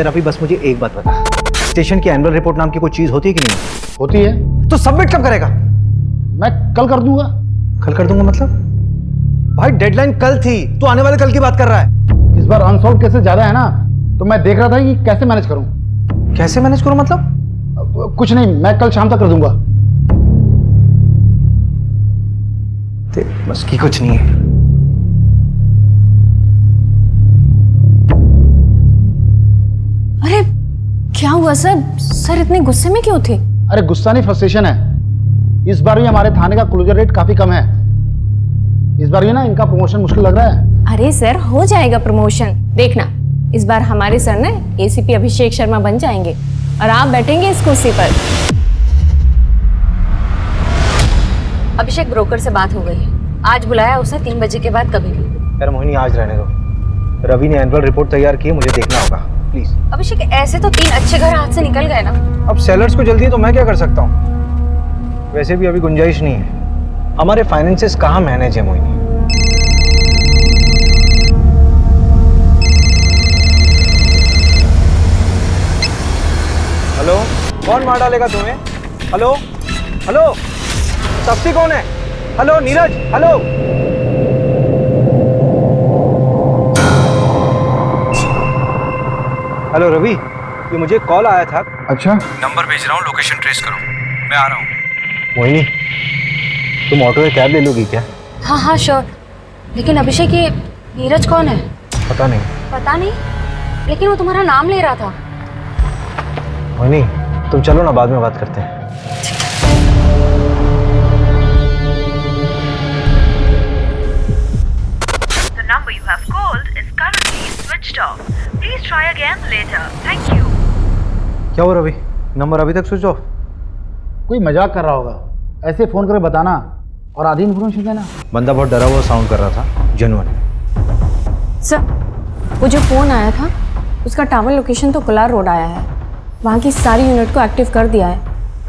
यार अभी बस मुझे एक बात बता, स्टेशन की एनुअल रिपोर्ट नाम की कोई चीज होती है कि नहीं? होती है। तो सबमिट कब करेगा? मैं कल कर दूंगा। कल कर दूंगा मतलब? भाई डेडलाइन कल थी, तू आने वाले कल की बात कर रहा है। इस बार अनसॉल्व केसेस ज्यादा है ना, तो मैं देख रहा था कि कैसे मैनेज करूं। कैसे मैनेज करूं मतलब? कुछ नहीं, मैं कल शाम तक कर दूंगा। बस की कुछ नहीं है। अरे क्या हुआ सर? सर इतने गुस्से में क्यों थे? अरे गुस्सा नहीं, फ्रस्ट्रेशन है। इस बार भी हमारे थाने का क्लोजर रेट काफी कम है। इस बार भी ना इनका प्रमोशन मुश्किल लग रहा है। अरे सर हो जाएगा प्रमोशन, देखना इस बार हमारे सर ना एसीपी अभिषेक शर्मा बन जाएंगे और आप बैठेंगे इस कुर्सी पर। अभिषेक ब्रोकर से बात हो गई है, आज बुलाया उसे 3 बजे के बाद कभी भी। यार मोहिनी आज रहने दो, रवि ने एनुअल रिपोर्ट तैयार की है, मुझे देखना होगा प्लीज। अभिषेक ऐसे तो 3 अच्छे घर हाथ से निकल गए ना। अब सेलर्स को जल्दी है तो मैं क्या कर सकता हूँ? वैसे भी अभी गुंजाइश नहीं है, हमारे फाइनेंसेस कहाँ मैनेज है मोहिनी। हेलो, कौन मार डालेगा तुम्हें? हेलो हेलो, सस्ती कौन है? Hello Neeraj, hello. Hello Ravi, ये मुझे कॉल आया था। अच्छा, नंबर भेज रहा हूँ, लोकेशन ट्रेस करो, मैं आ रहा हूँ। मोहिनी, तुम ऑटो में कैब ले लोगी क्या? हाँ हाँ श्योर, लेकिन अभिषेक ये नीरज कौन है? पता नहीं। पता नहीं, लेकिन वो तुम्हारा नाम ले रहा था। मोहिनी तुम चलो ना, बाद में बात करते हैं। The number you have called is currently switched off. Please try again later. Thank you. क्या हो रवि, नंबर अभी तक स्विच ऑफ? कोई मजाक कर रहा होगा। ऐसे फोन करके बताना और आधी इन्फॉर्मेशन देना। बंदा बहुत डरा हुआ साउंड कर रहा था, जेन्युइन। सर वो जो फोन आया था उसका टावर लोकेशन तो कोलार रोड आया है, वहाँ की सारी यूनिट को एक्टिव कर दिया है,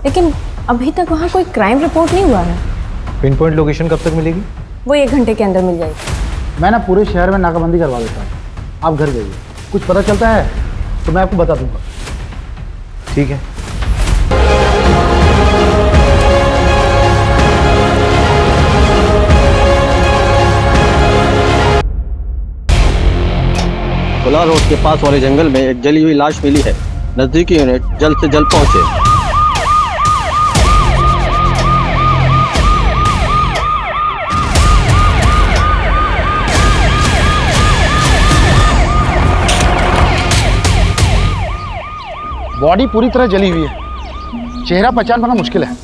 लेकिन अभी तक वहाँ कोई क्राइम रिपोर्ट नहीं हुआ है। पिन पॉइंट लोकेशन कब तक मिलेगी? वो 1 घंटे के अंदर मिल जाएगी। मैं ना पूरे शहर में नाकाबंदी करवा देता हूँ, आप घर जाइए। कुछ पता चलता है तो मैं आपको बता दूंगा। ठीक है। कोलार रोड के पास वाले जंगल में एक जली हुई लाश मिली है। नजदीकी यूनिट जल्द से जल्द पहुंचे। बॉडी पूरी तरह जली हुई है, चेहरा पहचान पाना मुश्किल है।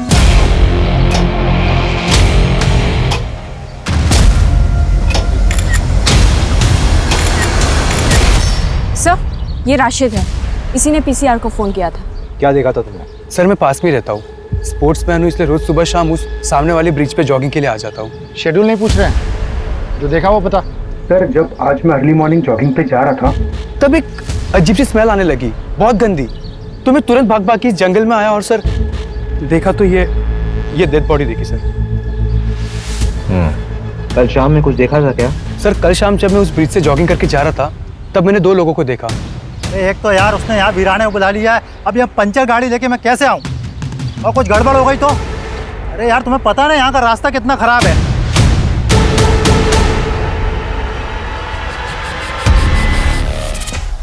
सर ये राशिद है, इसी ने पीसीआर को फोन किया था। क्या देखा था तुमने? सर मैं पास में रहता हूँ, स्पोर्ट्स मैन हूँ, इसलिए रोज सुबह शाम उस सामने वाले ब्रिज पे जॉगिंग के लिए आ जाता हूँ। शेड्यूल नहीं पूछ रहे हैं, जो देखा वो पता। सर जब आज मैं अर्ली मॉर्निंग जॉगिंग पे जा रहा था तब एक अजीब सी स्मेल आने लगी, बहुत गंदी। तो मैं तुरंत भाग भाग के इस जंगल में आया और सर देखा तो ये डेड बॉडी देखी सर। कल शाम में कुछ देखा था क्या? सर कल शाम जब मैं उस ब्रिज से जॉगिंग करके जा रहा था तब मैंने 2 लोगों को देखा। एक तो यार उसने यहाँ वीराने को बुला लिया है, अब यहाँ पंचर गाड़ी लेके मैं कैसे आऊँ? और कुछ गड़बड़ हो गई तो? अरे यार तुम्हें पता नहीं यहाँ का रास्ता कितना खराब है।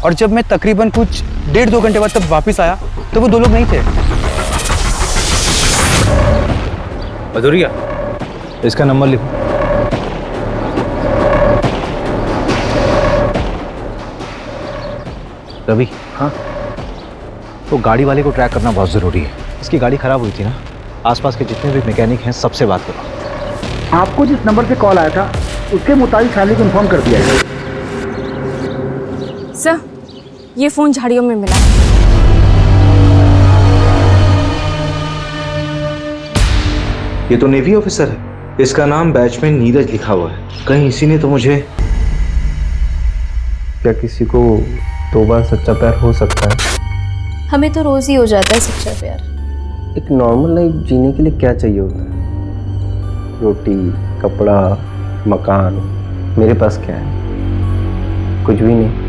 और जब मैं तकरीबन कुछ 1.5-2 घंटे बाद तब वापस आया तो वो 2 लोग नहीं थे। मधुरिया, इसका नंबर लिखो। रवि, हाँ तो गाड़ी वाले को ट्रैक करना बहुत ज़रूरी है। इसकी गाड़ी खराब हुई थी ना, आसपास के जितने भी मैकेनिक हैं सबसे बात करो। आपको जिस नंबर से कॉल आया था उसके मुताबिक फैमिली को इन्फॉर्म कर दिया है। सर ये फोन झाड़ियों में मिला। ये तो नेवी ऑफिसर है, इसका नाम बैचमैन नीरज लिखा हुआ है। कहीं इसी ने तो मुझे... क्या किसी को 2 बार सच्चा प्यार हो सकता है? हमें तो रोज ही हो जाता है सच्चा प्यार। एक नॉर्मल लाइफ जीने के लिए क्या चाहिए होता है? रोटी, कपड़ा, मकान। मेरे पास क्या है? कुछ भी नहीं।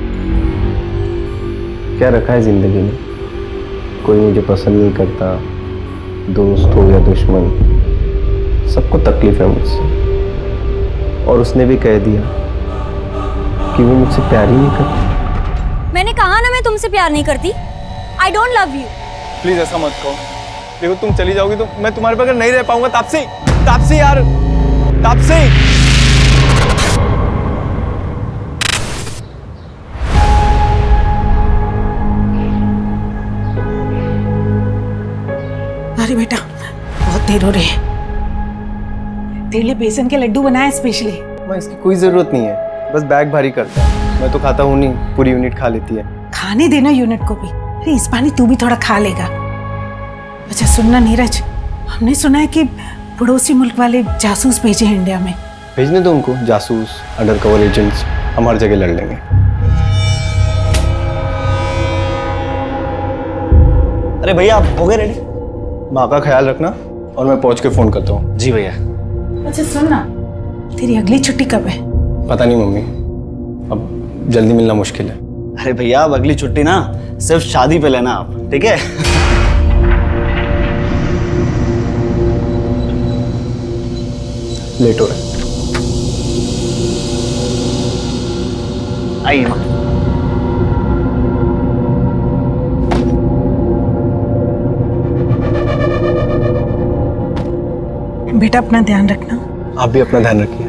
क्या रखा है ज़िंदगी में? कोई मुझे पसंद नहीं करता, दोस्त हो या दुश्मन, सबको तकलीफ है मुझसे। और उसने भी कह दिया कि वो मुझसे प्यार ही नहीं करती। मैंने कहा ना मैं तुमसे प्यार नहीं करती। I don't love you. Please ऐसा मत कहो। देखो तुम चली जाओगी तो मैं तुम्हारे बगैर नहीं रह पाऊंगा। तापसी, तापसी यार, तापसी। अरे बेटा, बहुत देर हो रही है। तेरे लिए बेसन के लड्डू बनाए स्पेशली। मैं इसकी कोई ज़रूरत नहीं है, बस बैग भारी करता है। मैं तो खाता हूँ नहीं, पूरी यूनिट खा लेती है। खाने देना यूनिट को भी। अरे इस पानी तू भी थोड़ा खा लेगा। अच्छा सुनना नीरज, हमने सुना है कि पड़ोसी मुल्क वाले जासूस भेजे हैं इंडिया में। भेजने दो उनको, जासूस, अंडर कवर एजेंट्स, हम हर जगह लड़ लेंगे। अरे भैया आप हो गए रेडी? माँ का ख्याल रखना और मैं पहुँच के फ़ोन करता हूँ। जी भैया। अच्छा सुनना, तेरी अगली छुट्टी कब है? पता नहीं मम्मी, अब जल्दी मिलना मुश्किल है। अरे भैया अब अगली छुट्टी ना सिर्फ शादी पे लेना आप, ठीक है? लेट हो रहा है। आइए माँ। बेटा अपना ध्यान रखना। आप भी अपना ध्यान रखिए,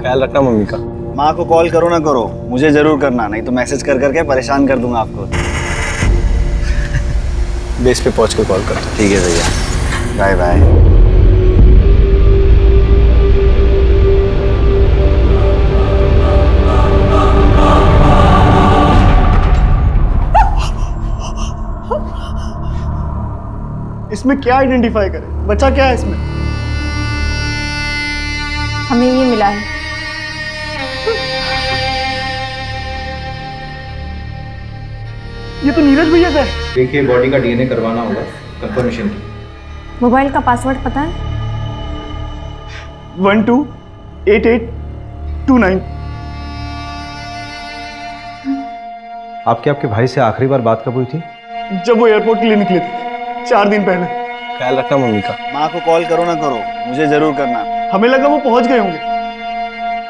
ख्याल रखना मम्मी का। माँ को कॉल करो ना करो, मुझे जरूर करना, नहीं तो मैसेज कर करके परेशान कर दूंगा आपको। बेस पे पहुंच के कॉल करता हूँ। ठीक है भैया, बाय बाय। इसमें क्या आइडेंटिफाई करें? बच्चा क्या है इसमें? हमें ये मिला है। ये तो नीरज भैया का है। देखिए बॉडी का डीएनए करवाना होगा कंफर्मेशन की। मोबाइल का पासवर्ड पता है? 128829। आपके भाई से आखिरी बार बात कब हुई थी? जब वो एयरपोर्ट के लिए निकले थे 4 दिन पहले। ख्याल रखना मम्मी का। माँ को कॉल करो ना करो, मुझे जरूर करना। हमें लगा वो पहुंच गए होंगे,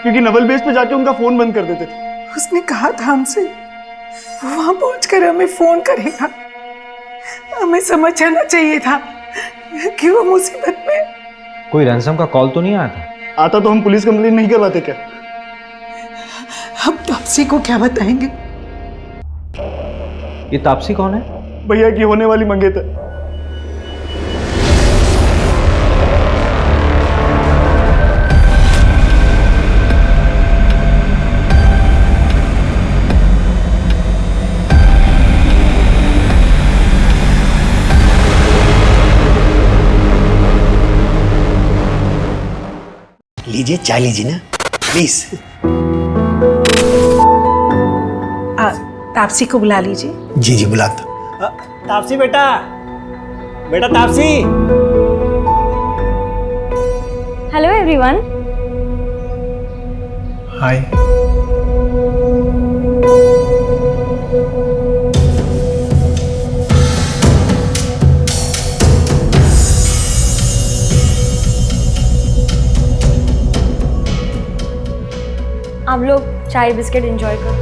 क्योंकि नवल बेस पे जाके उनका फोन बंद कर देते थे। उसने कहा था हमसे वो वहां पहुंचकर हमें फोन करेगा। हमें समझ आना चाहिए था कि वो मुसीबत में। कोई रैंसम का कॉल तो नहीं आया था? आता तो हम पुलिस कंप्लेंट नहीं करवाते क्या? हम तापसी को क्या बताएंगे? ये तापसी कौन है? भैया की होने वाली मंगेतर। लीजिए चाय लीजिए ना प्लीज। तापसी को बुला लीजिए। जी जी बुलाता। तापसी बेटा, बेटा तापसी। Hello everyone. हाय। आप लोग चाय बिस्किट एंजॉय करो।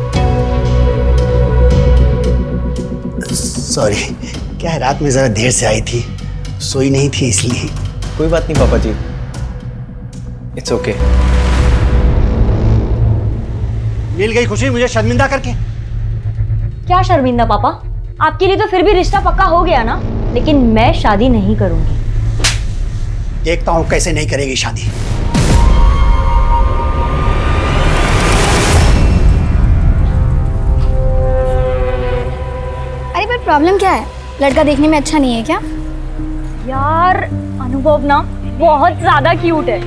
सॉरी, क्या है रात में जरा देर से आई थी, सोई नहीं थी इसलिए। कोई बात नहीं पापा जी, इट्स ओके। मिल गई खुशी मुझे शर्मिंदा करके। क्या शर्मिंदा पापा? आपके लिए तो फिर भी रिश्ता पक्का हो गया ना, लेकिन मैं शादी नहीं करूंगी। देखता हूँ कैसे नहीं करेगी शादी। अरे पर प्रॉब्लम क्या है? लड़का देखने में अच्छा नहीं है क्या? यार अनुभव ना बहुत ज्यादा क्यूट है,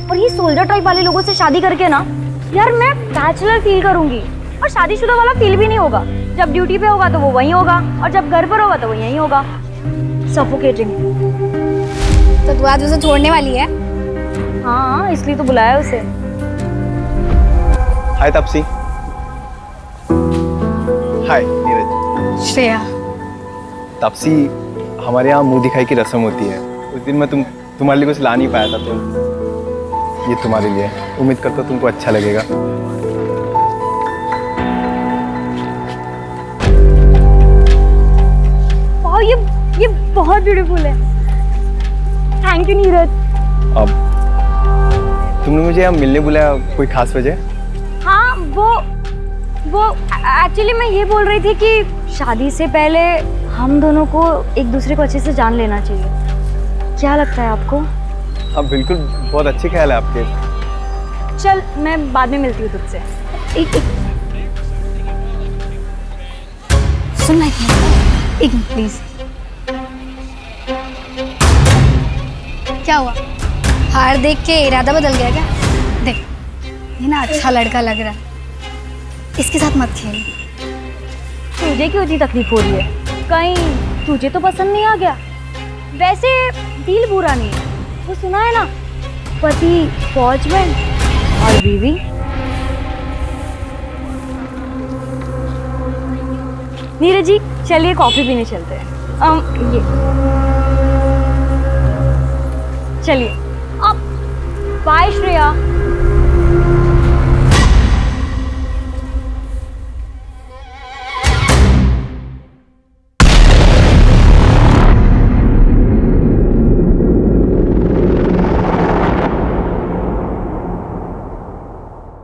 और ये सोल्जर टाइप वाले लोगों से शादी करके ना यार मैं बैचलर फील करूंगी, और शादीशुदा वाला फील भी नहीं होगा। जब ड्यूटी पे होगा तो वो वहीं होगा, और जब घर पर होगा तो वो यहीं होगा। सफोकेटिंग। तो तू आज उसे छोड़ने वाली है? हाँ इसलिए तो बुलाया उसे। हाय तापसी। हाय नीरज। श्रेया। तापसी, हमारे यहाँ मुंह दिखाई की रस्म होती है। उस दिन मैं तुम्हारे लिए कुछ ला नहीं पाया था, तो ये तुम्हारे लिए। उम्मीद करता हूँ तुमको अच्छा लगेगा। वाह, ये बहुत ब्यूटीफुल है। Thank you Neeraj. अब तुमने मुझे यहाँ मिलने बुलाया, कोई खास वजह? हाँ, वो एक्चुअली मैं ये बोल रही थी कि शादी से पहले हम दोनों को एक दूसरे को अच्छे से जान लेना चाहिए। क्या लगता है आपको? हाँ बिल्कुल, बहुत अच्छे ख्याल है आपके। चल, मैं बाद में मिलती हूँ तुझसे। एक सुन ना, एक मिनट प्लीज। क्या हुआ? हार देख के इरादा बदल गया क्या? देख, ये ना अच्छा लड़का लग रहा है, इसके साथ मत खेल। तुझे क्यों इतनी तकलीफ हो रही है? कहीं तुझे तो पसंद नहीं आ गया? वैसे दिल बुरा नहीं है, वो सुना है ना, पति फौज में और बीवी। नीरज जी, चलिए कॉफी पीने चलते हैं। ये चलिए। अब bye Shreya.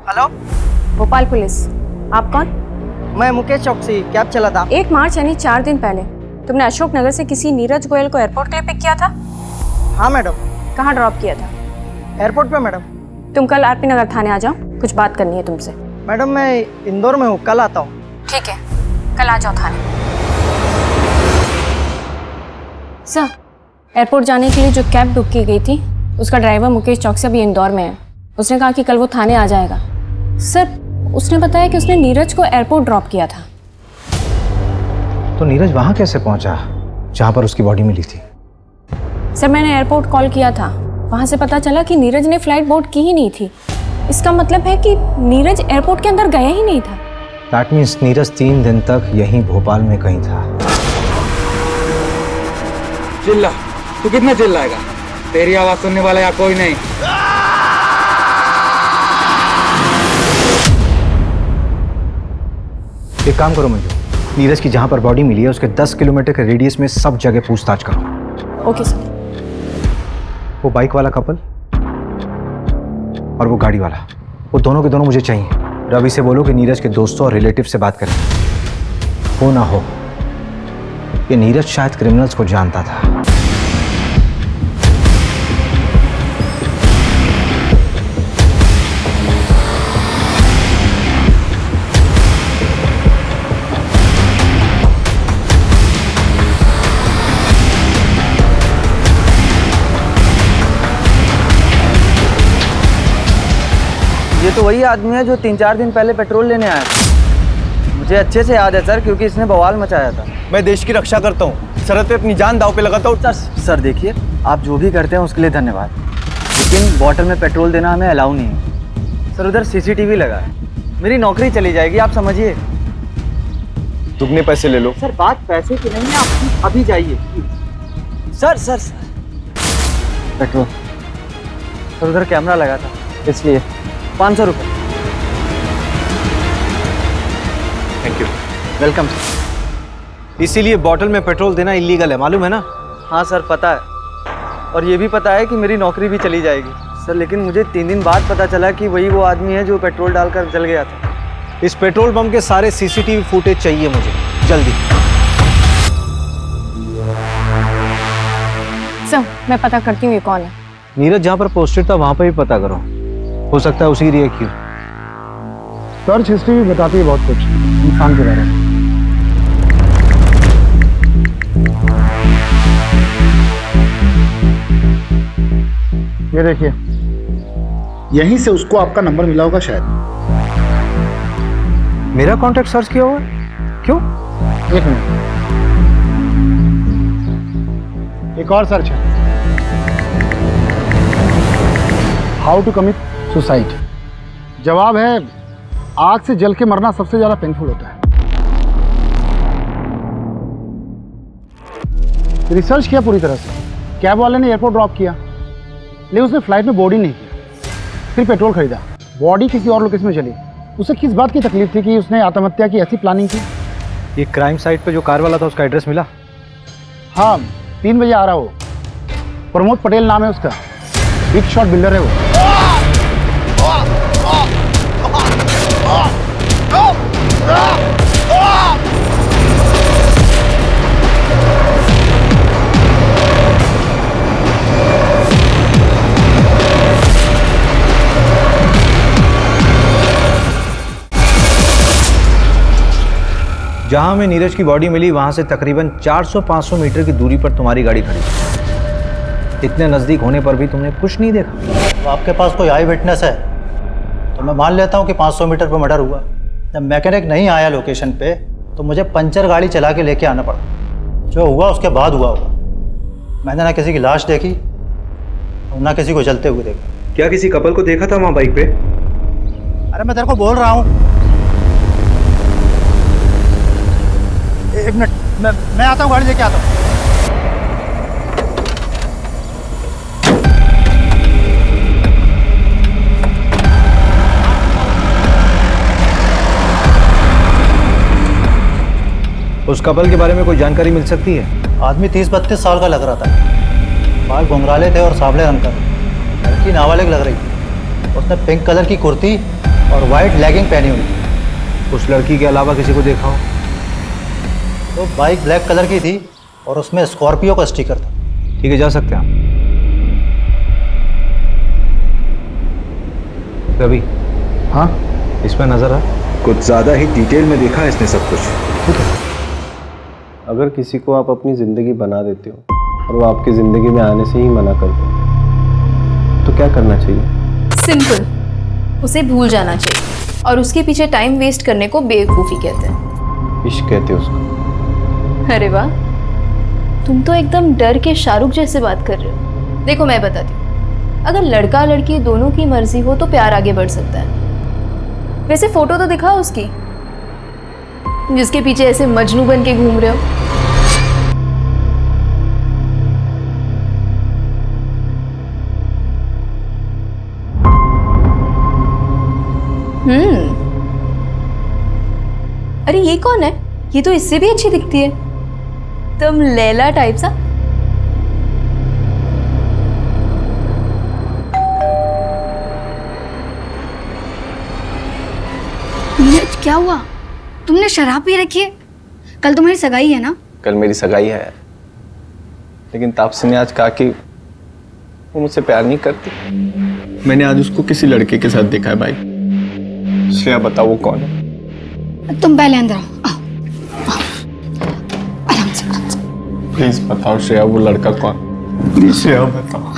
Hello, Bhopal police. आप कौन? मैं मुकेश चौकसी कैब चलाता। 1 मार्च यानी 4 दिन पहले तुमने अशोक नगर से किसी नीरज गोयल को एयरपोर्ट के लिए पिक किया था? हाँ मैडम। कहाँ ड्रॉप किया था? एयरपोर्ट पे मैडम। तुम कल आरपी नगर थाने आ जाओ, कुछ बात करनी है तुमसे। मैडम मैं इंदौर में हूँ, कल आता हूँ। ठीक है, कल आ जाओ थाने। सर, एयरपोर्ट जाने के लिए जो कैब बुक की गई थी उसका ड्राइवर मुकेश चौकसी अभी इंदौर में है। उसने कहा कि कल वो थाने आ जाएगा। सर, उसने बताया कि उसने नीरज को एयरपोर्ट ड्रॉप किया था। तो नीरज वहां कैसे पहुंचा जहां पर उसकी बॉडी मिली थी? सर, मैंने एयरपोर्ट कॉल किया था, वहां से पता चला कि नीरज ने फ्लाइट बोर्ड की ही नहीं थी। इसका मतलब है कि नीरज एयरपोर्ट के अंदर गया ही नहीं था। दैट मीन्स नीरज 3 दिन तक यहीं भोपाल में कहीं था। चिल्ला, तू कितना चिल्लाएगा? तेरी आवाज सुनने वाला यहाँ कोई नहीं। एक काम करो मंजू, नीरज की जहां पर बॉडी मिली है उसके 10 किलोमीटर के रेडियस में सब जगह पूछताछ करो। Okay sir. वो बाइक वाला कपल और वो गाड़ी वाला, वो दोनों के दोनों मुझे चाहिए। रवि से बोलो कि नीरज के दोस्तों और रिलेटिव से बात करें। हो ना हो कि नीरज शायद क्रिमिनल्स को जानता था। ये तो वही आदमी है जो 3-4 दिन पहले पेट्रोल लेने आया था। मुझे अच्छे से याद है सर, क्योंकि इसने बवाल मचाया था। मैं देश की रक्षा करता हूँ, सरहद पे अपनी जान दांव पे लगाता हूँ। सर देखिए, आप जो भी करते हैं उसके लिए धन्यवाद, लेकिन बॉटल में पेट्रोल देना हमें अलाउ नहीं है। सर, उधर CCTV लगा है, मेरी नौकरी चली जाएगी, आप समझिए। दुगने पैसे ले लो। सर, बात पैसे की नहीं है, आप अभी जाइए। Sir petrol. सर, उधर कैमरा लगा था इसलिए 500 रुपये। Thank you. Welcome sir. इसीलिए बॉटल में पेट्रोल देना इलीगल है, मालूम है ना? हाँ सर, पता है, और ये भी पता है कि मेरी नौकरी भी चली जाएगी सर। लेकिन मुझे 3 दिन बाद पता चला कि वही वो आदमी है जो पेट्रोल डालकर जल गया था। इस पेट्रोल पंप के सारे CCTV फुटेज चाहिए मुझे, जल्दी। सर, मैं पता करती हूँ ये कौन है। नीरज जहाँ पर पोस्टेड था वहां पर भी पता करो, हो सकता है उसी की क्यों। सर्च हिस्ट्री भी बताती है बहुत कुछ इंसान के बारे में। ये देखिए, यहीं से उसको आपका नंबर मिला होगा शायद। मेरा कांटेक्ट सर्च किया हुआ? क्यों? एक मिनट, एक और सर्च है, हाउ टू कमिट सुसाइड। जवाब है, आग से जल के मरना सबसे ज्यादा पेनफुल होता है। रिसर्च किया पूरी तरह से। कैब वाले ने एयरपोर्ट ड्रॉप किया, लेकिन उसने फ्लाइट में बोर्ड ही नहीं किया। फिर पेट्रोल खरीदा, बॉडी किसी और लोकेशन में चली। उसे किस बात की तकलीफ थी कि उसने आत्महत्या की ऐसी प्लानिंग की? ये क्राइम साइट पे जो कार वाला था उसका एड्रेस मिला? हाँ, 3 बजे आ रहा वो। प्रमोद पटेल नाम है उसका, बिग शॉट बिल्डर है वो। जहां हमें नीरज की बॉडी मिली वहां से तकरीबन 400-500 मीटर की दूरी पर तुम्हारी गाड़ी खड़ी थी। इतने नजदीक होने पर भी तुमने कुछ नहीं देखा? तो आपके पास कोई आई विटनेस है तो मैं मान लेता हूँ कि 500 मीटर पर मर्डर हुआ। जब मैकेनिक नहीं आया लोकेशन पे तो मुझे पंचर गाड़ी चला के लेके आना पड़ा। जो हुआ उसके बाद हुआ होगा। मैंने ना किसी की लाश देखी और ना किसी को जलते हुए देखा। क्या किसी कपल को देखा था वहाँ बाइक पे? अरे मैं तेरे को बोल रहा हूँ, एक मिनट, मैं आता हूँ, गाड़ी लेके आता हूँ। उस कपल के बारे में कोई जानकारी मिल सकती है? आदमी 30-32 साल का लग रहा था। बाल घुंघराले थे और सांवले रंग का। लड़की नाबालिग लग रही थी। उसने पिंक कलर की कुर्ती और वाइट लेगिंग पहनी हुई थी। उस लड़की के अलावा किसी को देखा हो? तो बाइक ब्लैक कलर की थी और उसमें स्कॉर्पियो का स्टिकर था। ठीक है, जा सकते हैं आप। रवि, हाँ इसमें नजर आ कुछ ज़्यादा ही डिटेल में देखा इसने सब कुछ। अगर किसी को आप अपनी ज़िंदगी बना देते हो और वो आपकी ज़िंदगी में आने से ही मना करते हो तो क्या करना चाहिए? सिंपल, उसे भूल जाना चाहिए और उसके पीछे टाइम वेस्ट करने को बेवकूफ़ी कहते हैं। इश्क कहते हो उसको। अरे वाह, तुम तो एकदम डर के शाहरुख जैसे बात कर रहे हो। देखो मैं बताती हूँ, अगर लड़का लड़की दोनों की मर्जी हो तो प्यार आगे बढ़ सकता है। वैसे फोटो तो दिखाओ उसकी, जिसके पीछे ऐसे मजनू बन के घूम रहे हो। अरे ये कौन है? ये तो इससे भी अच्छी दिखती है। तुम लैला टाइप सा। नीरज, क्या हुआ? तुमने शराब पी रखी है? कल तुम्हारी सगाई है ना? कल मेरी सगाई है लेकिन तापसी ने आज कहा कि वो मुझसे प्यार नहीं करती। मैंने आज उसको किसी लड़के के साथ देखा है भाई। श्रेया, बताओ वो कौन है? तुम पहले अंदर आओ। आराम से। प्लीज बताओ श्रेया, वो लड़का कौन? प्लीज श्रेया बताओ,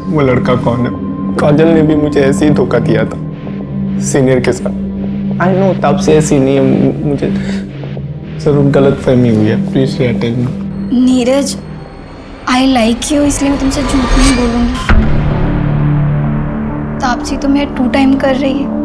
वो लड़का कौन है? काजल ने भी मुझे ऐसे ही धोखा दिया था सीनियर के साथ। आई नो तब से ऐसी नहीं है, मुझे जरूर गलत फहमी हुई है। Please Shreya tell me. Neeraj, I like you, इसलिए मैं तुमसे झूठ नहीं बोलूंगी। तापसी तो मेरा 2 टाइम कर रही है।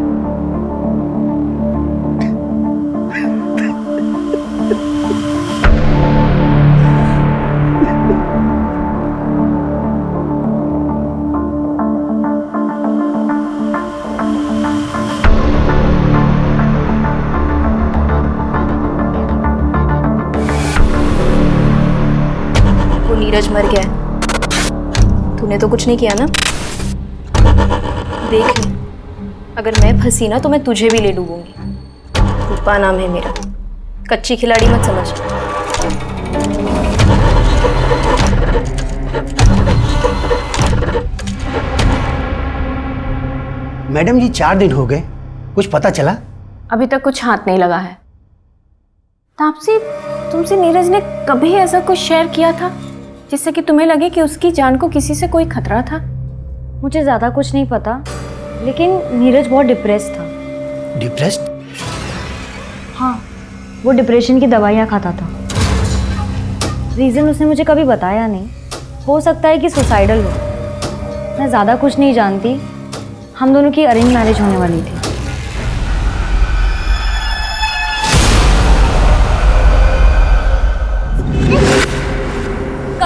नीरज मर गया है। तूने तो कुछ नहीं किया ना? देख ले, अगर मैं फंसी ना तो मैं तुझे भी ले डूबूंगी। रूपा नाम है मेरा, कच्ची खिलाड़ी मत समझ। मैडम जी 4 दिन हो गए, कुछ पता चला? अभी तक कुछ हाथ नहीं लगा है। तापसी, तुमसे नीरज ने कभी ऐसा कुछ शेयर किया था जिससे कि तुम्हें लगे कि उसकी जान को किसी से कोई खतरा था? मुझे ज़्यादा कुछ नहीं पता, लेकिन नीरज बहुत डिप्रेस था। डिप्रेस्ड? हाँ, वो डिप्रेशन की दवाइयाँ खाता था। रीज़न उसने मुझे कभी बताया नहीं। हो सकता है कि सुसाइडल हो। मैं ज़्यादा कुछ नहीं जानती। हम दोनों की अरेंज मैरिज होने वाली थी।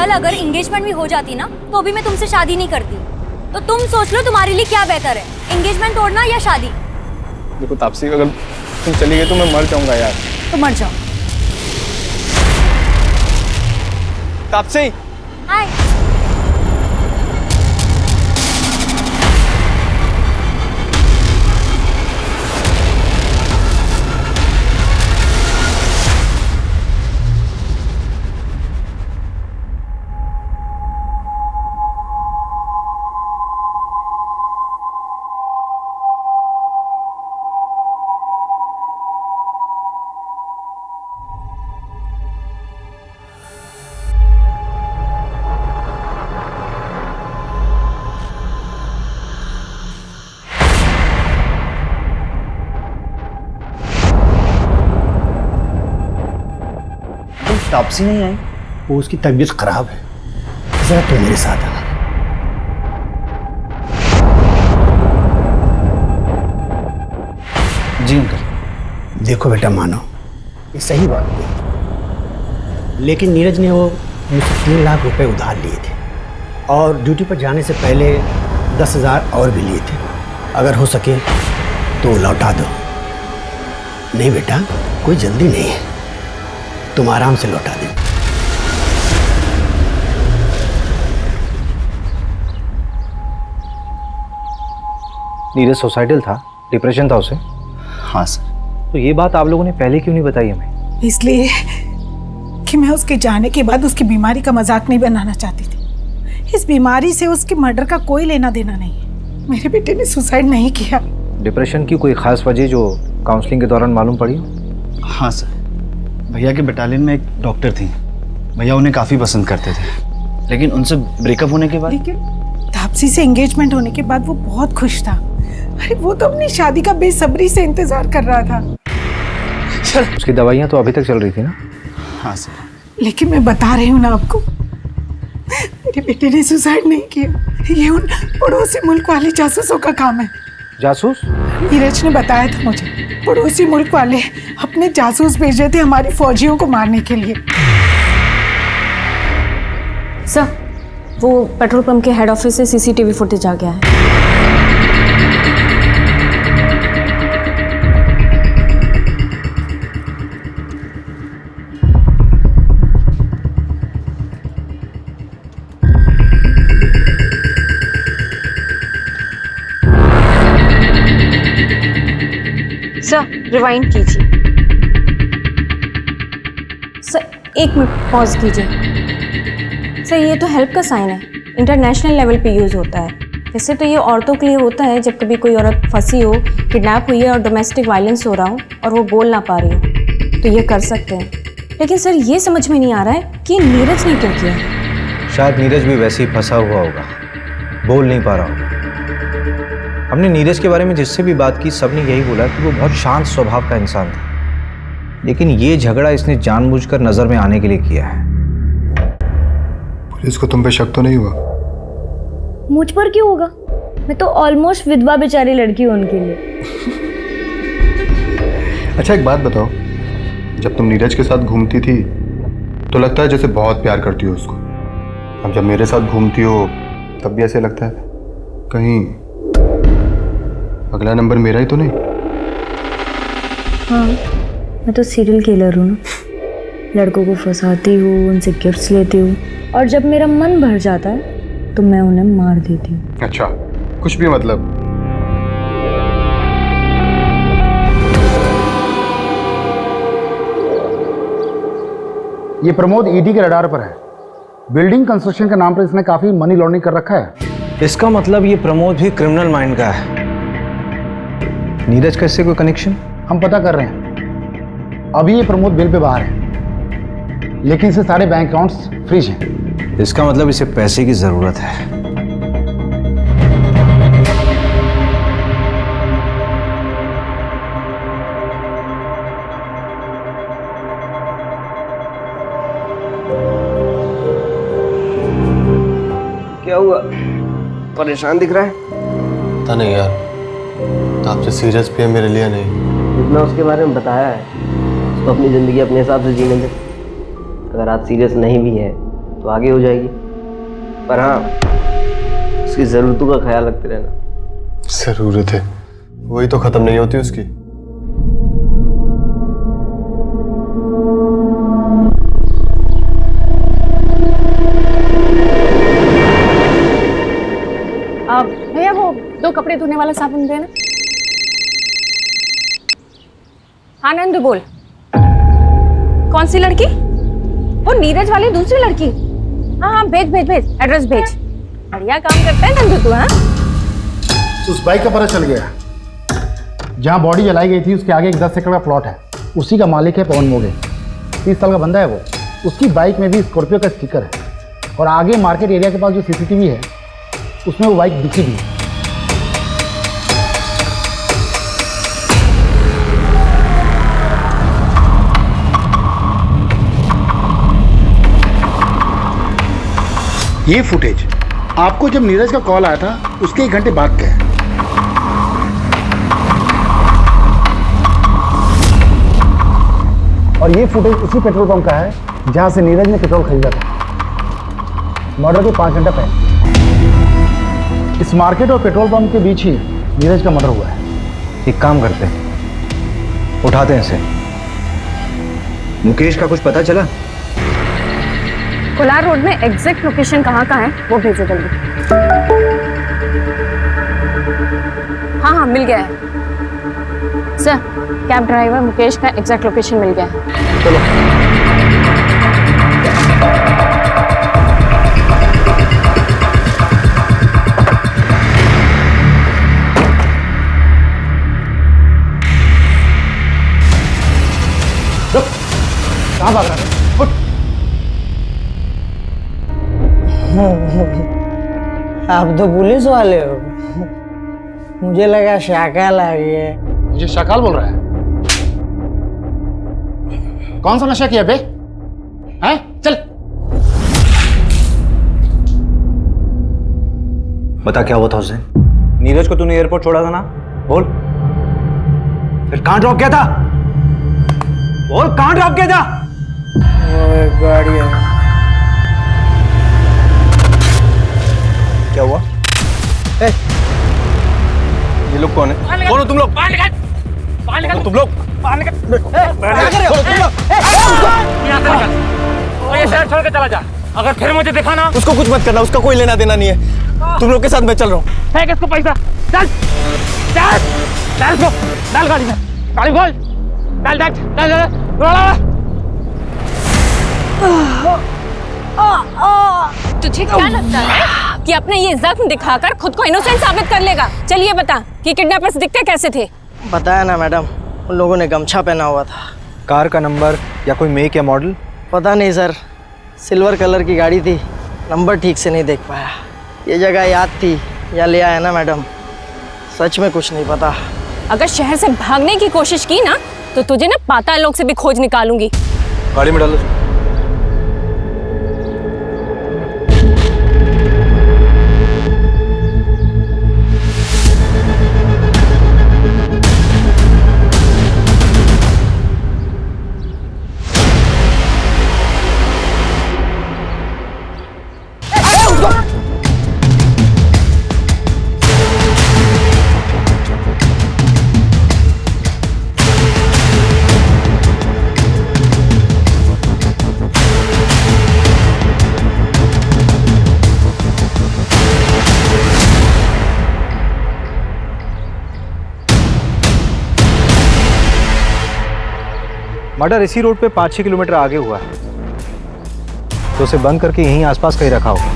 कल अगर एंगेजमेंट भी हो जाती ना तो भी मैं तुमसे शादी नहीं करती। तो तुम सोच लो तुम्हारे लिए क्या बेहतर है, एंगेजमेंट तोड़ना या शादी? देखो तापसी, अगर तुम चली गई तो मैं मर जाऊंगा यार। तो मर जाओ। तापसी, हाय। तापसी नहीं आई, वो उसकी तबीयत खराब है, जरा तुम मेरे साथ आना। जी अंकल। देखो बेटा, मानो ये सही बात नहीं, लेकिन नीरज ने वो मुझसे 3 लाख रुपए उधार लिए थे और ड्यूटी पर जाने से पहले 10,000 और भी लिए थे। अगर हो सके तो लौटा दो। नहीं बेटा, कोई जल्दी नहीं है, तुम आराम से लौटा दे। नीरज सुसाइडल था, डिप्रेशन था उसे? हाँ सर। तो ये बात आप लोगों ने पहले क्यों नहीं बताई हमें? इसलिए कि मैं उसके जाने के बाद उसकी बीमारी का मजाक नहीं बनाना चाहती थी। इस बीमारी से उसके मर्डर का कोई लेना देना नहीं है। मेरे बेटे ने सुसाइड नहीं किया। डिप्रेशन की कोई खास वजह जो काउंसलिंग के दौरान मालूम पड़ी? हाँ सर, भैया के बटालियन में एक डॉक्टर थी, भैया उन्हें काफ़ी पसंद करते थे, लेकिन उनसे ब्रेकअप होने के बाद। लेकिन तापसी से एंगेजमेंट होने के बाद वो बहुत खुश था। अरे वो तो अपनी शादी का बेसब्री से इंतजार कर रहा था। उसकी दवाइयाँ तो अभी तक चल रही थी ना? हाँ सर। लेकिन मैं बता रही हूँ ना आपको, मेरे बेटे ने सुसाइड नहीं किया। ये उन पड़ोसी मुल्क वाले जासूसों का काम है। जासूस? नीरज ने बताया था मुझे, पड़ोसी मुल्क वाले अपने जासूस भेजे थे हमारी फौजियों को मारने के लिए। सर, वो पेट्रोल पंप के हेड ऑफिस से सीसीटीवी फुटेज आ गया है। सर, रिवाइंड कीजिए। सर, 1 मिनट पॉज कीजिए। सर, ये तो हेल्प का साइन है, इंटरनेशनल लेवल पे यूज़ होता है। वैसे तो ये औरतों के लिए होता है जब कभी कोई औरत फंसी हो, किडनैप हुई है और डोमेस्टिक वायलेंस हो रहा हो और वो बोल ना पा रही हो, तो ये कर सकते हैं। लेकिन सर, ये समझ में नहीं आ रहा है कि नीरज ने क्यों किया। शायद नीरज भी वैसे ही फंसा हुआ होगा, बोल नहीं पा रहा होगा। हमने नीरज के बारे में जिससे भी बात की, सबने यही बोला कि वो बहुत शांत स्वभाव का इंसान था, लेकिन ये झगड़ा इसने जानबूझकर नजर में आने के लिए किया है। पुलिस को तुम पे शक तो नहीं हुआ? मुझ पर क्यों होगा? मैं तो ऑलमोस्ट विधवा बेचारी लड़की हूँ उनके लिए। अच्छा एक बात बताओ, जब तुम नीरज के साथ घूमती थी तो लगता है जैसे बहुत प्यार करती हो उसको, अब जब मेरे साथ घूमती हो तब भी ऐसे लगता है कहीं अगला नंबर मेरा ही तो नहीं? हाँ, मैं तो सीरियल किलर हूँ ना। लड़कों को फंसाती हूँ, उनसे गिफ्ट्स लेती हूँ और जब मेरा मन भर जाता है तो मैं उन्हें मार देती हूँ। अच्छा, कुछ भी मतलब? ये प्रमोद ईडी के रडार पर है। बिल्डिंग कंस्ट्रक्शन के नाम पर इसने काफी मनी लॉन्ड्रिंग कर रखा है। इसका मतलब ये प्रमोद भी क्रिमिनल माइंड का है। नीरज का इससे कोई कनेक्शन? हम पता कर रहे हैं। अभी ये प्रमोद बिल पे बाहर है, लेकिन इसे सारे बैंक अकाउंट्स फ्रीज हैं। इसका मतलब इसे पैसे की जरूरत है। क्या हुआ? परेशान दिख रहा है? पता नहीं यार, आपसे सीरियस भी है मेरे लिए नहीं। जितना उसके बारे में बताया है, उसको अपनी ज़िंदगी अपने हिसाब से जीने दे। अगर आप सीरियस नहीं भी है तो तो आगे हो जाएगी। पर हाँ, उसकी ज़रूरतों का ख्याल रखते रहना। ज़रूरत है, वही तो ख़त्म नहीं होती उसकी। भैया वो 2 कपड़े धोने वाला साबुन देना। हाँ नंद बोल। कौन सी लड़की? वो नीरज वाली दूसरी लड़की। हाँ हाँ भेज भेज भेज, एड्रेस भेज। बढ़िया काम करता है नंद तू। हाँ उस बाइक का पता चल गया। जहाँ बॉडी जलाई गई थी उसके आगे एक 10 एकड़ का प्लॉट है, उसी का मालिक है पवन मोगे। 30 साल का बंदा है वो। उसकी बाइक में भी स्कॉर्पियो का स्टिकर है और आगे मार्केट एरिया के पास जो CCTV है उसमें वो बाइक दिखी भी है। ये फुटेज आपको जब नीरज का कॉल आया था उसके 1 घंटे बाद का है। और ये फुटेज उसी पेट्रोल पंप का है जहां से नीरज ने पेट्रोल खरीदा था मर्डर के 5 घंटा पहले। इस मार्केट और पेट्रोल पंप के बीच ही नीरज का मर्डर हुआ है। एक काम करते हैं, उठाते हैं इसे। मुकेश का कुछ पता चला? कोलार रोड में एग्जैक्ट लोकेशन कहाँ का है वो भेजो जल्दी। हाँ हाँ मिल गया है सर। कैब ड्राइवर मुकेश का एग्जैक्ट लोकेशन मिल गया है। चलो कहाँ भाग रहा है? आप तो पुलिस वाले हो, मुझे लगा शाकाल आ गया। मुझे शाकाल बोल रहा है? कौन सा नशा किया बे? हैं? चल। बता क्या हुआ था उस दिन? नीरज को तूने एयरपोर्ट छोड़ा था ना? बोल। फिर कहां ड्रॉप किया था? बोल कहां ड्रॉप किया था? वो एक गाड़ी है। क्या हुआ? ये लोग कौन है? कौन हो तुम लोग? बाहर निकल! बाहर निकल! तुम लोग बाहर निकल! क्या कर रहे हो तुम लोग? यहाँ से निकल और ये शहर छोड़ के चला जा। अगर फिर मुझे दिखा ना, उसको कुछ मत करना, उसका कोई लेना देना नहीं है। तुम लोग के साथ मैं चल रहा हूँ। फेंक इसको पैसा। चल चल चल इसको डाल गाड़ी में। गाड़ी खोल। डाल डाल डाल डाल। तुझे क्या लगता है कि अपने ये जख्म दिखाकर खुद को इनोसेंट साबित कर लेगा? चलिए बता कि किडनैपर्स दिखते कैसे थे? बताया ना मैडम, उन लोगों ने गमछा पहना हुआ था। कार का नंबर या कोई मेक या मॉडल? पता नहीं सर, सिल्वर कलर की गाड़ी थी, नंबर ठीक से नहीं देख पाया। ये जगह याद थी या ले आया ना मैडम, सच में कुछ नहीं पता। अगर शहर से भागने की कोशिश की ना तो तुझे ना पाताल लोक से भी खोज निकालूंगी। गाड़ी में डालो। मर्डर इसी रोड पे 5-6 किलोमीटर आगे हुआ है, तो उसे बंद करके यहीं आसपास कहीं रखा होगा।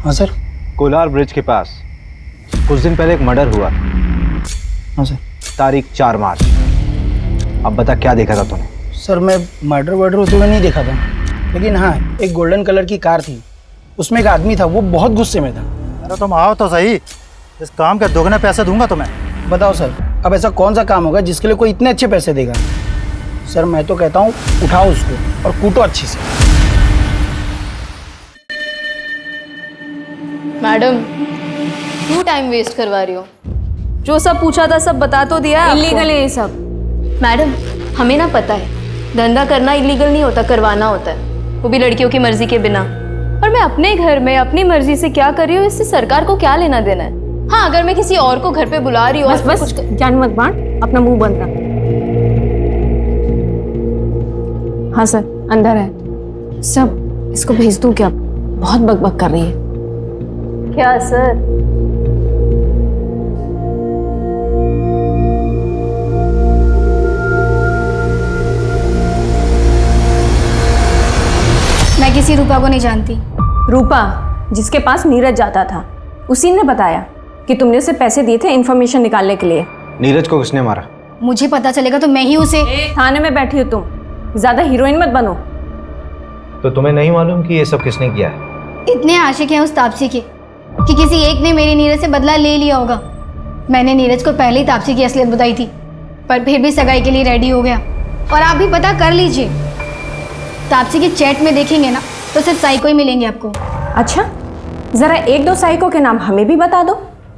हाँ सर। कोलार ब्रिज के पास कुछ दिन पहले एक मर्डर हुआ। हाँ सर। तारीख 4 मार्च। अब बता क्या देखा था तूने? सर मैं मर्डर वर्डर होते हुए नहीं देखा था, लेकिन हाँ एक गोल्डन कलर की कार थी, उसमें एक आदमी था, वो बहुत गुस्से में था। अरे तुम आओ तो सही, इस काम के दोगुने पैसे दूंगा तुम्हें। बताओ सर, अब ऐसा कौन सा काम होगा जिसके लिए कोई इतने अच्छे पैसे देगा? सर मैं तो कहता हूँ उठाओ उसको और कूटो अच्छी से। मैडम क्यों टाइम वेस्ट करवा रही हो? जो सब पूछा था सब बता तो दिया। इलीगल है ये सब। मैडम हमें ना पता है, धंधा करना इलीगल नहीं होता, करवाना होता है, वो भी लड़कियों की मर्जी के बिना। और मैं अपने घर में अपनी मर्जी से क्या कर रही हूँ, इससे सरकार को क्या लेना देना है? हाँ अगर मैं किसी और को घर पे बुला रही हूँ, बस कुछ जान मत बांट, अपना मुंह बंद रख। हाँ सर अंदर है सब। इसको भेज दूं क्या? बहुत बकबक कर रही है। क्या सर? मैं किसी रूपा को नहीं जानती। रूपा जिसके पास नीरज जाता था, उसी ने बताया कि तुमने उसे पैसे दिए थे इन्फॉर्मेशन निकालने के लिए। नीरज को किसने मारा? मुझे पता चलेगा तो मैं ही उसे। थाने में बैठी हो तुम, ज्यादा हीरोइन मत बनो। तो तुम्हें नहीं मालूम कि ये सब किसने किया है? इतने आशिक हैं उस तापसी के कि किसी एक ने मेरी नीरज से बदला ले लिया होगा। मैंने नीरज को पहले ही तापसी की असलियत बताई थी, पर फिर भी सगाई के लिए रेडी हो गया। और आप भी पता कर लीजिए, तापसी के चैट में देखेंगे ना तो सिर्फ साइको ही मिलेंगे आपको। अच्छा जरा 1-2 साइको के नाम हमें भी बता दो।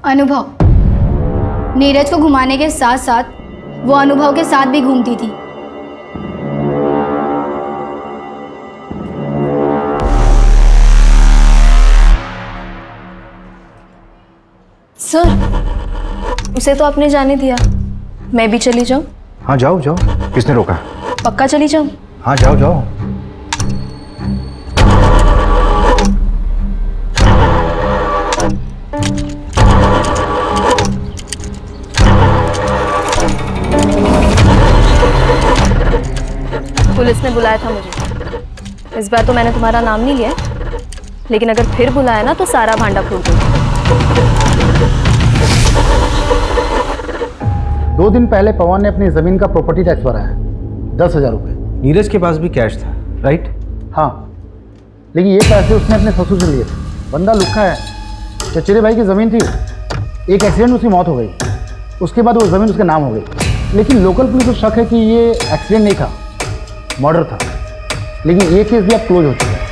अनुभव, नीरज को घुमाने के साथ साथ वो अनुभव के साथ भी घूमती थी। सर उसे तो आपने जाने दिया, मैं भी चली जाऊं? हाँ जाओ जाओ, किसने रोका? पक्का चली जाऊं? हाँ जाओ जाओ। पुलिस ने बुलाया था मुझे। इस बार तो मैंने तुम्हारा नाम नहीं लिया, लेकिन अगर फिर बुलाया ना तो सारा भांडा फूट दूंगी। 2 दिन पहले पवन ने अपनी जमीन का प्रॉपर्टी टैक्स भराया, 10,000 रुपये। नीरज के पास भी कैश था, राइट? हाँ, लेकिन ये पैसे उसने अपने ससुर से लिए थे। बंदा लुक्खा है। चचेरे भाई की ज़मीन थी, एक एक्सीडेंट में उसकी मौत हो गई, उसके बाद वो ज़मीन उसके नाम हो गई। लेकिन लोकल पुलिस को शक है कि ये एक्सीडेंट नहीं था, मर्डर था। लेकिन ये केस भी अब क्लोज हो चुका है।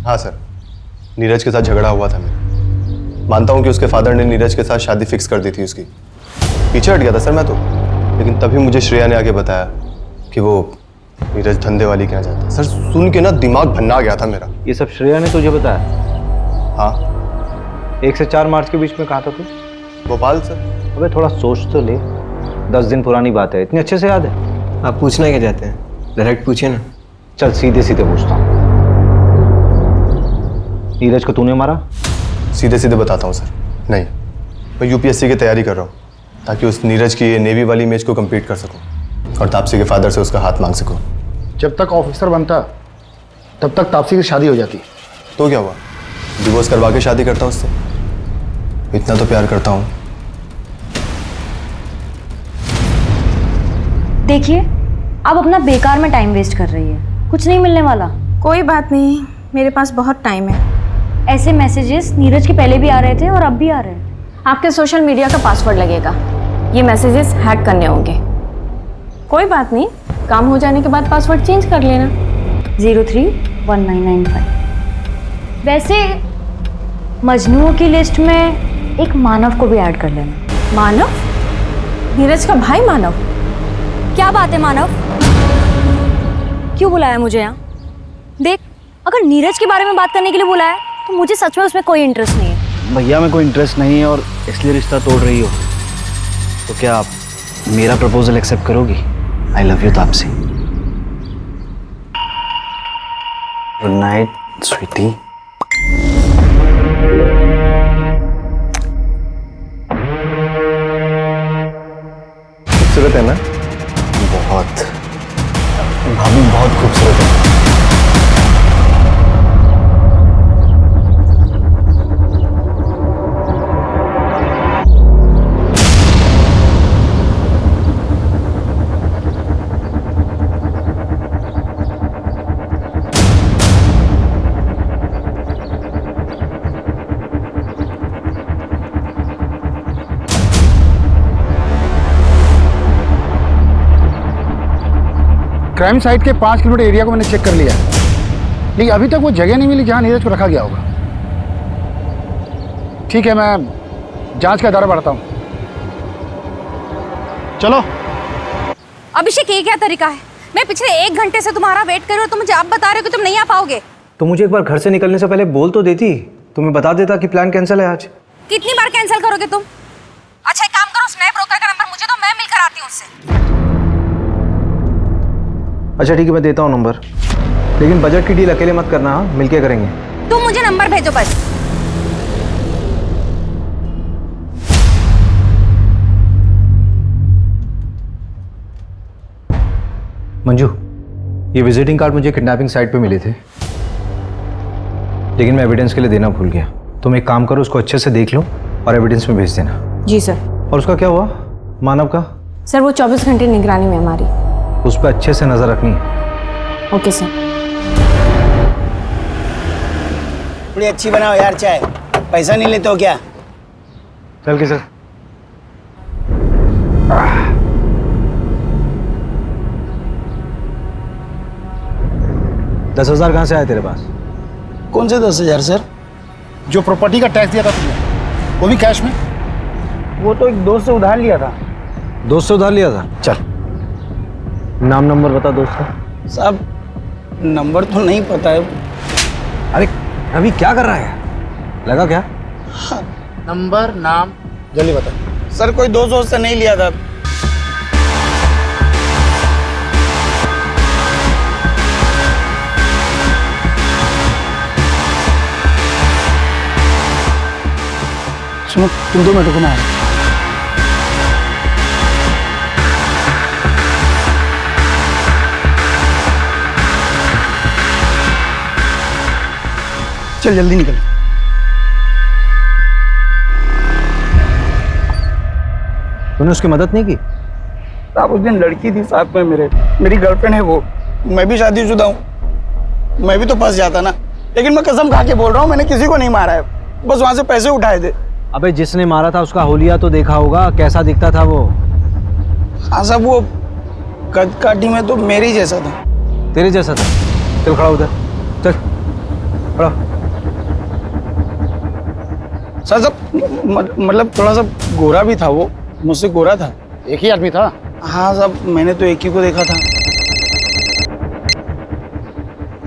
हाँ सर, नीरज के साथ झगड़ा हुआ था मेरा। मानता हूँ कि उसके फादर ने नीरज के साथ शादी फिक्स कर दी थी उसकी। पीछे हट गया था सर मैं तो, लेकिन तभी मुझे श्रेया ने आके बताया कि वो नीरज धंधे वाली के यहाँ जाता है। सर सुन के ना दिमाग भन्ना गया था मेरा। ये सब श्रेया ने तुझे बताया? हाँ। 1 से 4 मार्च के बीच में कहा था तू? भोपाल सर। अबे थोड़ा सोच तो ले, 10 दिन पुरानी बात है, इतनी अच्छे से याद है? आप पूछना क्या चाहते हैं? डायरेक्ट पूछिए ना। चल सीधे सीधे पूछता हूँ, नीरज को तूने मारा? सीधे सीधे बताता हूँ सर, नहीं। मैं यूपीएससी की तैयारी कर रहा हूँ ताकि उस नीरज की ये नेवी वाली इमेज को कंप्लीट कर सकूँ और तापसी के फादर से उसका हाथ मांग सकूँ। जब तक ऑफिसर बनता तब तक तापसी की शादी हो जाती। तो क्या हुआ, डिवोर्स करवा के शादी करता उससे? इतना तो प्यार करता हूँ। देखिए आप अपना बेकार में टाइम वेस्ट कर रही है, कुछ नहीं मिलने वाला। कोई बात नहीं, मेरे पास बहुत टाइम है। ऐसे मैसेजेस नीरज के पहले भी आ रहे थे और अब भी आ रहे हैं। आपके सोशल मीडिया का पासवर्ड लगेगा, ये मैसेजेस हैक करने होंगे। कोई बात नहीं, काम हो जाने के बाद पासवर्ड चेंज कर लेना। 031995। वैसे मजनुओं की लिस्ट में एक मानव को भी ऐड कर लेना। मानव? नीरज का भाई मानव? क्या बात है मानव, क्यों बुलाया मुझे यहाँ? देख, अगर नीरज के बारे में बात करने के लिए बुलाया तो मुझे सच में उसमें कोई इंटरेस्ट नहीं है। भैया में कोई इंटरेस्ट नहीं है और इसलिए रिश्ता तोड़ रही हो, तो क्या आप मेरा प्रपोजल एक्सेप्ट करोगी? I love you Taapsee. Good night sweetie. खूबसूरत है ना? बहुत। भाभी बहुत खूबसूरत है। क्राइम साइट के 5 किलोमीटर एरिया को मैंने चेक कर लिया है, लेकिन अभी तक वो जगह नहीं मिली जहां नीरज को रखा गया होगा। ठीक है, मैं जांच का दायरा बढ़ाता हूं। चलो। अभिषेक, ये क्या तरीका है? मैं पिछले 1 घंटे से तुम्हारा वेट कर रही हूँ, तुम मुझे अब बता रहे हो कि तुम नहीं आ पाओगे। तो मुझे एक बार घर से निकलने से पहले बोल तो देती, तुम्हें बता देता कि प्लान कैंसिल है आज। कितनी बार कैंसिल करोगे तुम? अच्छा, एक काम करो, उस नए ब्रोकर का नंबर मुझे दो, मैं मिलकर आती हूँ उससे। अच्छा ठीक है, मैं देता हूँ नंबर, लेकिन बजट की डील अकेले मत करना, हाँ? मिलके करेंगे। तुम मुझे नंबर भेजो बस। मंजू, ये विजिटिंग कार्ड मुझे किडनैपिंग साइट पे मिले थे, लेकिन मैं एविडेंस के लिए देना भूल गया। तुम एक काम करो, उसको अच्छे से देख लो और एविडेंस में भेज देना। जी सर। और उसका क्या हुआ, मानव का? सर वो 24 घंटे निगरानी में हमारी। उस पर अच्छे से नजर रखनी है। Okay sir. थोड़ी अच्छी बनाओ यार चाय, पैसा नहीं लेते हो क्या? चल के सर। 10,000 कहाँ से आए तेरे पास? कौन से 10,000 सर? जो प्रॉपर्टी का टैक्स दिया था तुमने, वो भी कैश में? वो तो एक दोस्त से उधार लिया था। दोस्त से उधार लिया था? चल नाम नंबर बता दोस्त का। साहब नंबर तो नहीं पता है। अरे अभी क्या कर रहा है, लगा क्या? हाँ। नंबर नाम जल्दी बता। सर कोई दोस्त से नहीं लिया था। सुनो, तुम 2 मिनट रुको, मैं आ रहा हूं। चल जल्दी निकल। तूने उसकी मदद नहीं की? साहब उस दिन लड़की थी साथ में मेरी गर्लफ्रेंड है वो, मैं भी शादीशुदा हूँ, मैं भी तो फंस जाता ना। लेकिन मैं कसम खा के बोल रहा हूँ, मैंने किसी को नहीं मारा है, बस वहां से पैसे उठाए थे। अबे जिसने मारा था उसका होलिया तो देखा होगा, कैसा दिखता था वो? हाँ साहब, वो कद काठी में तो मेरे ही जैसा था। तेरे जैसा था? चल खड़ा उधर, चल खड़ा। सर मतलब थोड़ा सा गोरा भी था वो, मुझसे गोरा था। एक ही आदमी था? हाँ साहब, मैंने तो एक ही को देखा था।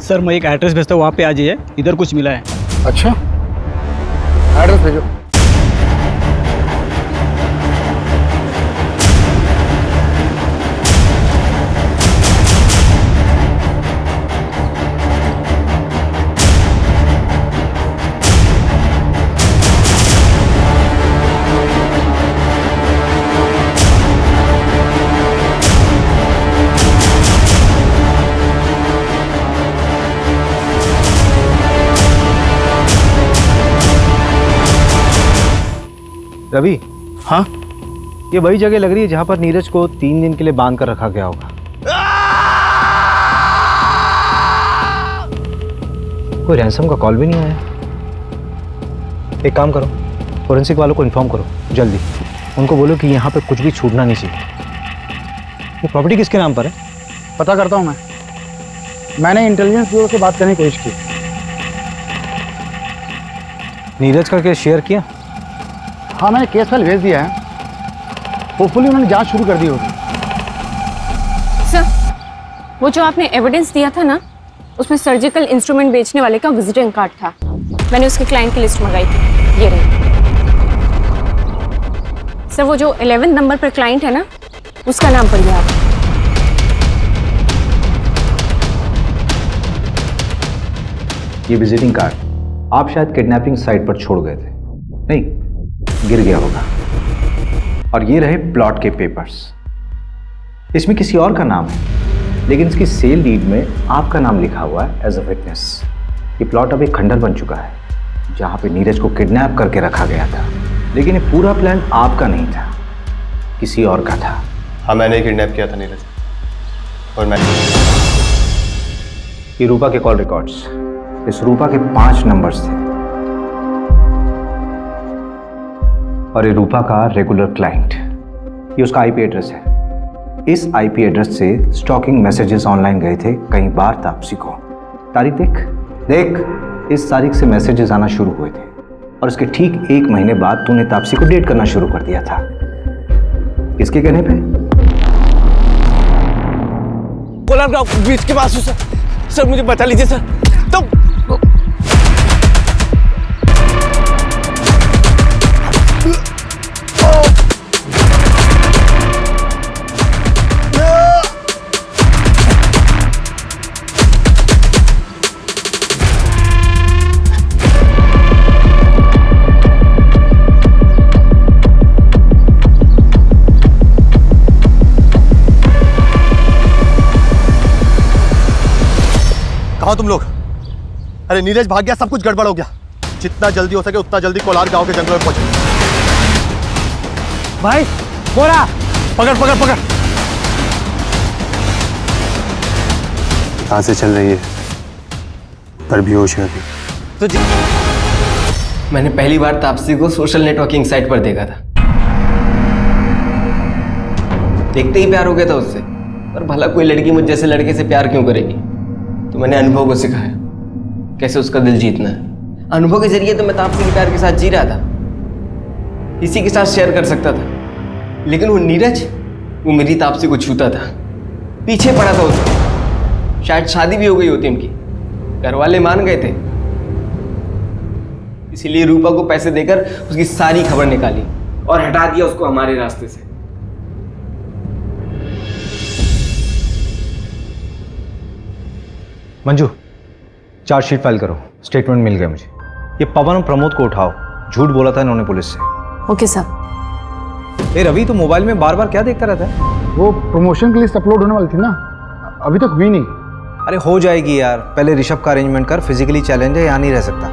सर मैं एक एड्रेस भेजता हूँ, वहाँ पे आ जाइए, इधर कुछ मिला है। अच्छा, एड्रेस भेजो। रवि। हाँ? ये वही जगह लग रही है जहां पर नीरज को 3 दिन के लिए बांध कर रखा गया होगा। कोई रैंसम का कॉल भी नहीं आया। एक काम करो, फोरेंसिक वालों को इन्फॉर्म करो जल्दी, उनको बोलो कि यहाँ पे कुछ भी छूटना नहीं चाहिए। ये प्रॉपर्टी किसके नाम पर है? पता करता हूँ मैंने इंटेलिजेंस ब्यूरो से बात करने की कोशिश की। नीरज का केस शेयर किया? हाँ, मैंने केस फाइल भेज दिया है, होपफुली उन्होंने जांच शुरू कर दी होगी। सर वो जो आपने एविडेंस दिया था ना, उसमें सर्जिकल इंस्ट्रूमेंट बेचने वाले का विजिटिंग कार्ड था। मैंने उसके क्लाइंट की लिस्ट मंगाई थी, ये रही। सर वो जो 11 नंबर पर क्लाइंट है ना, उसका नाम पढ़िए आप। ये विजिटिंग कार्ड आप शायद किडनैपिंग साइट पर छोड़ गए थे, नहीं गिर गया होगा। और ये रहे प्लॉट के पेपर्स। इसमें किसी और का नाम है, लेकिन इसकी सेल डीड में आपका नाम लिखा हुआ है एज अ विटनेस। ये प्लॉट अब एक खंडर बन चुका है जहां पे नीरज को किडनैप करके रखा गया था, लेकिन ये पूरा प्लान आपका नहीं था, किसी और का था। हाँ, मैंने किडनैप किया था नीरज, और मैं ये रूपा के कॉल रिकॉर्ड्स, इस रूपा के 5 नंबर्स थे और ये रूपा का रेगुलर क्लाइंट। ये उसका आईपी एड्रेस है। इस आईपी एड्रेस से स्टॉकिंग मैसेजेस ऑनलाइन गए थे कई बार तापसी को। तारीख देख, इस तारीख से मैसेजेस आना शुरू हुए थे और इसके ठीक 1 महीने बाद तूने तापसी को डेट करना शुरू कर दिया था। किसके कहने पे? कोलार गांव बीच के पास हूँ सर। सर मुझे बचा लीजिए सर। तो कहाँ तुम लोग? अरे नीरज भाग गया, सब कुछ गड़बड़ हो गया। जितना जल्दी हो सके उतना जल्दी कोलार गांव के जंगल में पहुंचो। भाई बोरा पकड़ पकड़ पकड़। कहाँ से चल रही है? पर बेहोश है अभी। तो मैंने पहली बार तापसी को सोशल नेटवर्किंग साइट पर देखा था। देखते ही प्यार हो गया था उससे। पर भला कोई लड़की मुझ जैसे लड़के से प्यार क्यों करेगी? तो मैंने अनुभव को सिखाया कैसे उसका दिल जीतना है। अनुभव के जरिए तो मैं तापसी के प्यार के साथ जी रहा था, इसी के साथ शेयर कर सकता था। लेकिन वो नीरज, वो मेरी तापसी को छूता था, पीछे पड़ा था उसका। शायद शादी भी हो गई होती उनकी, घर वाले मान गए थे। इसीलिए रूपा को पैसे देकर उसकी सारी खबर निकाली और हटा दिया उसको हमारे रास्ते से। मंजू, चार्जशीट फाइल करो। स्टेटमेंट मिल गया मुझे। ये पवन और प्रमोद को उठाओ, झूठ बोला था इन्होंने पुलिस से। ओके साहब। ए रवि, तो मोबाइल में बार बार क्या देखता रहता है? वो प्रमोशन की लिस्ट अपलोड होने वाली थी ना, अभी तक हुई नहीं। अरे हो जाएगी यार, पहले ऋषभ का अरेंजमेंट कर। फिजिकली चैलेंज है, यहाँ नहीं रह सकता।